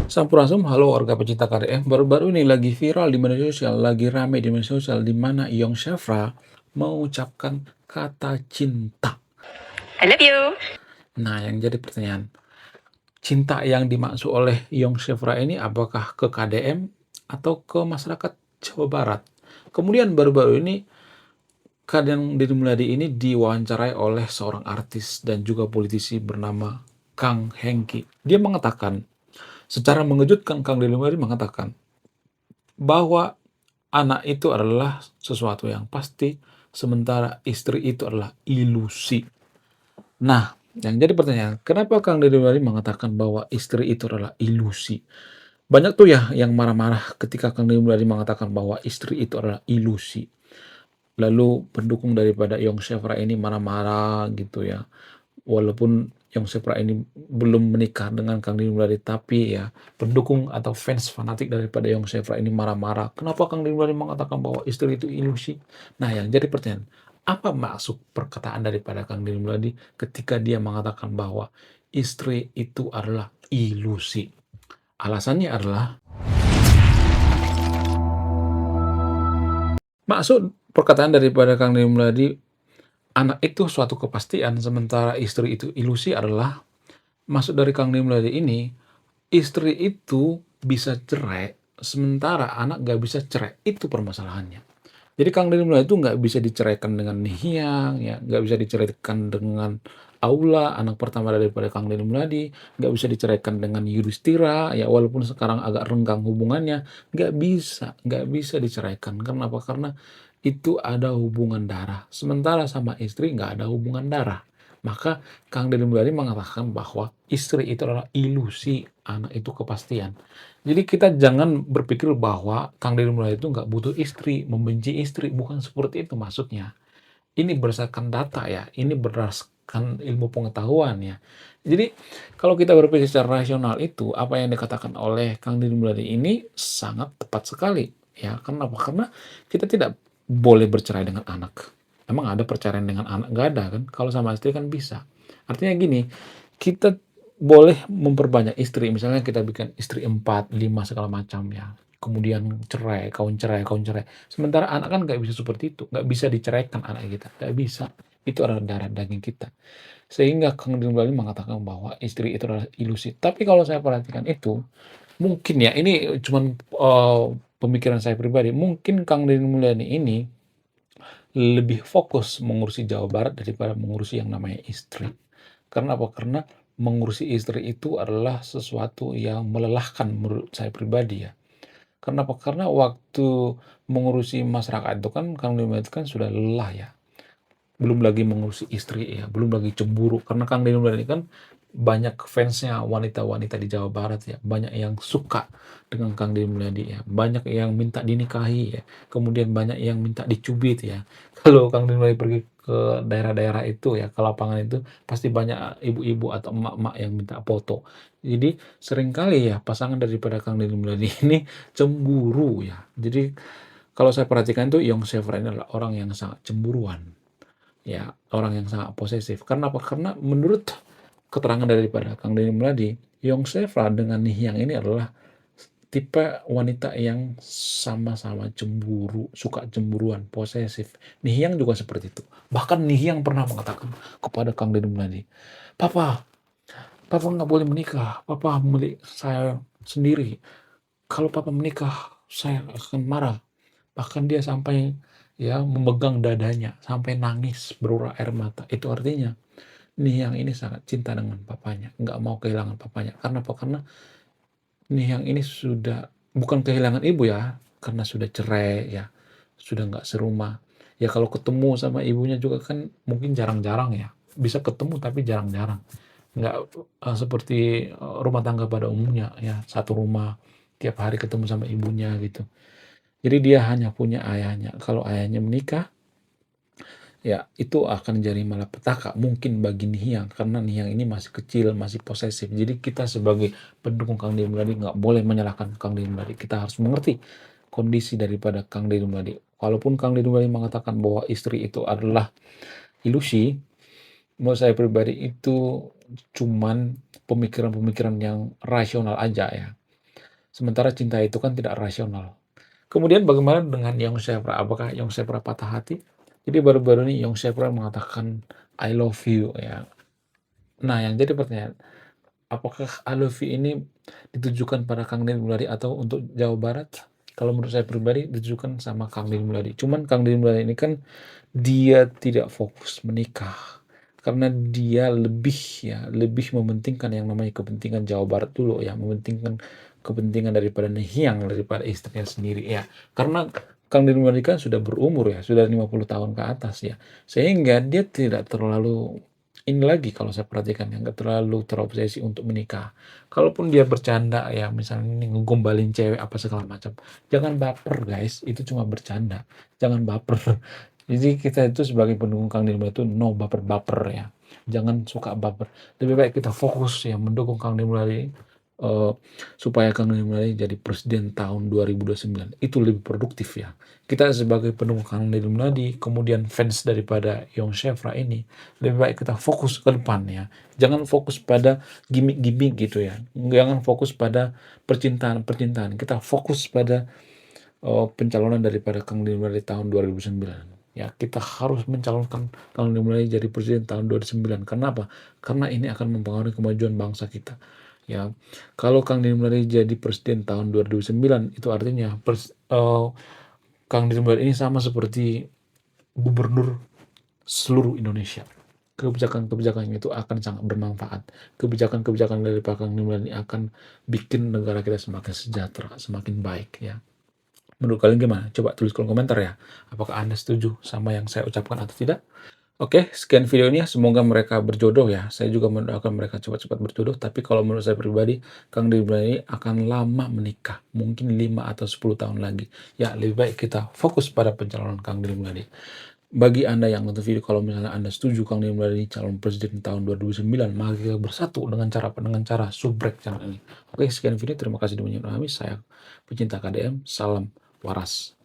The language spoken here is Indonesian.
Sampurasun, halo warga pecinta KDM. Baru-baru ini lagi viral di media sosial, lagi rame di media sosial, di mana Iyong Shefra mengucapkan kata cinta. I love you. Nah, yang jadi pertanyaan, cinta yang dimaksud oleh Iyong Shefra ini apakah ke KDM atau ke masyarakat Jawa Barat? Kemudian baru-baru ini Kadang Deddy Mulyadi ini diwawancarai oleh seorang artis dan juga politisi bernama Kang Hengki. Dia mengatakan, secara mengejutkan Kang Deddy Mulyadi mengatakan bahwa anak itu adalah sesuatu yang pasti, sementara istri itu adalah ilusi. Nah, yang jadi pertanyaan, kenapa Kang Deddy Mulyadi mengatakan bahwa istri itu adalah ilusi? Banyak tuh ya yang marah-marah ketika Kang Deddy Mulyadi mengatakan bahwa istri itu adalah ilusi. Lalu pendukung daripada Yong Shefra ini marah-marah gitu ya. Walaupun Yong Shefra ini belum menikah dengan Kang Deddy Mulyadi, tapi ya pendukung atau fans fanatik daripada Yong Shefra ini marah-marah. Kenapa Kang Deddy Mulyadi mengatakan bahwa istri itu ilusi? Nah, yang jadi pertanyaan, apa maksud perkataan daripada Kang Deddy Mulyadi ketika dia mengatakan bahwa istri itu adalah ilusi? Alasannya adalah maksud perkataan daripada Kang Deddy Mulyadi, anak itu suatu kepastian, sementara istri itu ilusi adalah maksud dari Kang Deddy Mulyadi ini, istri itu bisa cerai, sementara anak nggak bisa cerai. Itu permasalahannya. Jadi Kang Deddy Mulyadi itu nggak bisa diceraikan dengan Nihiang, ya, nggak bisa diceraikan dengan Aula, anak pertama daripada Kang Deddy Mulyadi, nggak bisa diceraikan dengan Yudhistira, ya walaupun sekarang agak renggang hubungannya, nggak bisa diceraikan. Kenapa? Karena itu ada hubungan darah. Sementara sama istri nggak ada hubungan darah. Maka Kang Deddy Mulyadi mengatakan bahwa istri itu adalah ilusi, anak itu kepastian. Jadi kita jangan berpikir bahwa Kang Deddy Mulyadi itu nggak butuh istri, membenci istri, bukan seperti itu maksudnya. Ini berdasarkan data ya, ini berdasarkan ilmu pengetahuan ya. Jadi kalau kita berpikir secara rasional itu, apa yang dikatakan oleh Kang Deddy Mulyadi ini sangat tepat sekali. Ya, kenapa? Karena kita tidak boleh bercerai dengan anak. Emang ada perceraian dengan anak? Nggak ada kan? Kalau sama istri kan bisa. Artinya gini, kita boleh memperbanyak istri, misalnya kita bikin istri 4, 5 segala macam ya. Kemudian cerai, kawin cerai, kawin cerai. Sementara anak kan nggak bisa seperti itu, nggak bisa diceraikan anak kita, nggak bisa. Itu adalah darah daging kita. Sehingga Kang Deddy Mulyadi mengatakan bahwa istri itu adalah ilusi. Tapi kalau saya perhatikan itu, mungkin ya ini cuman pemikiran saya pribadi, mungkin Kang Deddy Mulyadi ini lebih fokus mengurusi Jawa Barat daripada mengurusi yang namanya istri. Karena apa? Karena mengurusi istri itu adalah sesuatu yang melelahkan menurut saya pribadi ya. Karena apa? Karena waktu mengurusi masyarakat itu kan Kang Deddy itu kan sudah lelah ya. Belum lagi mengurusi istri ya, belum lagi cemburu. Karena Kang Deddy ini kan banyak fansnya wanita-wanita di Jawa Barat ya. Banyak yang suka dengan Kang Deddy Mulyadi ya. Banyak yang minta dinikahi ya. Kemudian banyak yang minta dicubit ya. Kalau Kang Deddy Mulyadi pergi ke daerah-daerah itu ya, ke lapangan itu pasti banyak ibu-ibu atau emak-emak yang minta foto. Jadi seringkali ya pasangan daripada Kang Deddy Mulyadi ini cemburu ya. Jadi kalau saya perhatikan tuh Yong Shefra ini adalah orang yang sangat cemburuan. Ya, orang yang sangat posesif. Karena apa? Karena menurut keterangan daripada Kang Deddy Mulyadi, Yong Shefra dengan Nihyang ini adalah tipe wanita yang sama-sama cemburu, suka cemburuan, posesif. Nihyang juga seperti itu. Bahkan Nihyang pernah mengatakan kepada Kang Deddy Mulyadi, "Papa, Papa nggak boleh menikah. Papa milik saya sendiri. Kalau Papa menikah, saya akan marah." Bahkan dia sampai ya memegang dadanya, sampai nangis berurai air mata. Itu artinya Nihyang ini sangat cinta dengan papanya, nggak mau kehilangan papanya. Karena apa? Karena Nihyang ini sudah bukan kehilangan ibu ya, karena sudah cerai ya, sudah nggak serumah. Ya kalau ketemu sama ibunya juga kan mungkin jarang-jarang ya, bisa ketemu tapi jarang-jarang. Nggak seperti rumah tangga pada umumnya ya, satu rumah tiap hari ketemu sama ibunya gitu. Jadi dia hanya punya ayahnya. Kalau ayahnya menikah, ya itu akan jadi malapetaka mungkin bagi Nihyang karena Nihyang ini masih kecil, masih posesif. Jadi kita sebagai pendukung Kang Deddy Mulyadi nggak boleh menyalahkan Kang Deddy Mulyadi. Kita harus mengerti kondisi daripada Kang Deddy Mulyadi. Walaupun Kang Deddy Mulyadi mengatakan bahwa istri itu adalah ilusi, menurut saya pribadi itu cuman pemikiran-pemikiran yang rasional aja ya. Sementara cinta itu kan tidak rasional. Kemudian bagaimana dengan Yong Shefra? Apakah Yong Shefra patah hati? Jadi baru-baru ini Yong Shefra mengatakan I love you ya. Nah, yang jadi pertanyaan, apakah I love you ini ditujukan pada Kang Deddy Mulyadi atau untuk Jawa Barat? Kalau menurut saya pribadi ditujukan sama Kang Deddy Mulyadi. Cuman Kang Deddy Mulyadi ini kan dia tidak fokus menikah karena dia lebih mementingkan yang namanya kepentingan Jawa Barat dulu ya, mementingkan kepentingan daripada Nehiang daripada istrinya sendiri ya. Karena Kang Deddy Mulyadi kan sudah berumur ya, sudah 50 tahun ke atas ya. Sehingga dia tidak terlalu ini lagi kalau saya perhatikan ya, nggak terlalu terobsesi untuk menikah. Kalaupun dia bercanda ya, misalnya ini ngegombalin cewek apa segala macam, jangan baper guys, itu cuma bercanda, jangan baper. Jadi kita itu sebagai pendukung Kang Deddy Mulyadi itu no baper-baper ya, jangan suka baper. Lebih baik kita fokus ya mendukung Kang Deddy Mulyadi eh, supaya Kang Deddy Mulyadi jadi presiden tahun 2029. Itu lebih produktif ya. Kita sebagai pendukung Kang Deddy Mulyadi, kemudian fans daripada Yong Shefra ini, lebih baik kita fokus ke depan ya. Jangan fokus pada gimmick-gimmick gitu ya. Jangan fokus pada percintaan-percintaan. Kita fokus pada pencalonan daripada Kang Deddy Mulyadi tahun 2009. Ya, kita harus mencalonkan Kang Deddy Mulyadi jadi presiden tahun 2009. Karena apa? Karena ini akan mempengaruhi kemajuan bangsa kita. Ya, kalau Kang Deddy Mulyadi jadi presiden tahun 2009, itu artinya Kang Deddy Mulyadi ini sama seperti gubernur seluruh Indonesia. Kebijakan-kebijakan itu akan sangat bermanfaat. Kebijakan-kebijakan dari Pak Kang Deddy Mulyadi akan bikin negara kita semakin sejahtera, semakin baik ya. Menurut kalian gimana? Coba tulis kolom komentar ya. Apakah Anda setuju sama yang saya ucapkan atau tidak? Oke, sekian videonya. Semoga mereka berjodoh ya. Saya juga mendoakan mereka cepat-cepat berjodoh. Tapi kalau menurut saya pribadi, Kang Deddy Mulyadi akan lama menikah. Mungkin 5 atau 10 tahun lagi. Ya, lebih baik kita fokus pada pencalonan Kang Deddy Mulyadi. Bagi Anda yang nonton video, kalau misalnya Anda setuju Kang Deddy Mulyadi calon presiden tahun 2009, maka kita bersatu dengan cara subrek channel ini. Oke, sekian video. Terima kasih sudah menonton. Saya pecinta KDM. Salam waras.